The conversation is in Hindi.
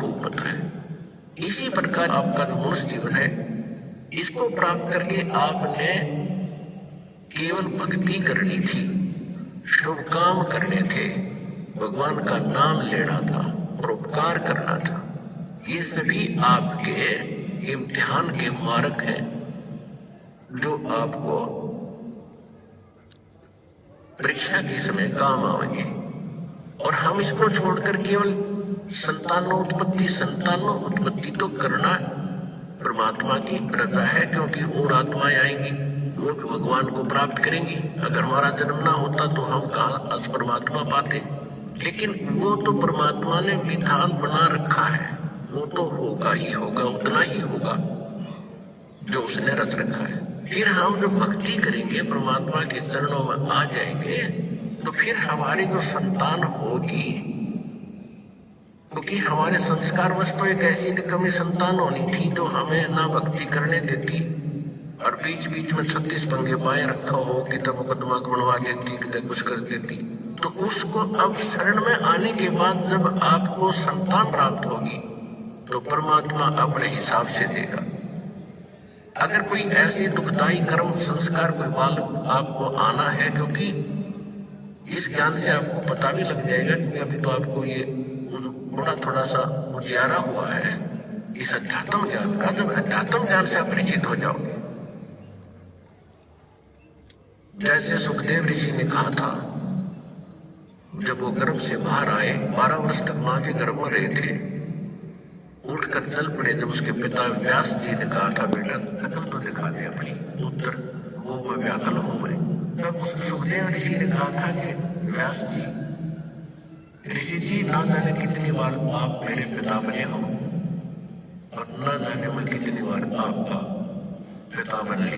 खूब पता है। इसी प्रकार आपका जो मनुष्य जीवन है, इसको प्राप्त करके आपने केवल भक्ति करनी थी, शुभ काम करने थे, भगवान का नाम लेना था, परोपकार करना था। ये सभी आपके इम्तिहान के मार्ग हैं जो आपको परीक्षा के समय काम आएंगे। और हम इसको छोड़कर केवल संतानों उत्पत्ति तो करना परमात्मा की प्रजा है, क्योंकि और आत्माएं आएंगी वो भगवान को प्राप्त करेंगी। अगर हमारा जन्म ना होता तो हम कहाँ परमात्मा पाते। लेकिन वो तो परमात्मा ने विधान बना रखा है, वो तो होगा ही होगा, उतना ही होगा जो उसने रच रखा है। फिर हम जो भक्ति करेंगे, परमात्मा के चरणों में आ जाएंगे, तो फिर हमारी जो संतान होगी, क्योंकि हमारे संस्कार वश तो एक ऐसी निकम्मी संतान होनी थी जो हमें ना भक्ति करने देती और बीच बीच में 36 पंगे पाए रखा हो कि तब मुकदमा बनवा देती, कि कुछ कर देती। तो उसको अब शरण में आने के बाद जब आपको संतान प्राप्त होगी तो परमात्मा अपने हिसाब से देगा। अगर कोई ऐसी दुखदायी कर्म संस्कार कोई बालक आपको आना है, क्योंकि इस ज्ञान से आपको पता भी लग जाएगा, क्योंकि अभी तो आपको ये थोड़ा सा उजियारा हुआ है इस अध्यात्म ज्ञान का। जब अध्यात्म ज्ञान से आप परिचित हो जाओगे, जैसे सुखदेव ऋषि ने कहा था, जब वो गर्भ से बाहर आए, 12 वर्ष तक मां के गर्भ में रहे थे, उठकर चल पड़े। जब उसके पिता व्यास जी ने कहा था, बेटा अकल तो दिखा दे अपनी, पुत्र वो व्याकुल हो गए। तब सुखदेव ऋषि ने कहा था कि व्यास जी, ऋषि जी, ना जाने कितनी बार आप मेरे पिता बने हो और ना जाने मैं कितनी बार आपका पिता बने।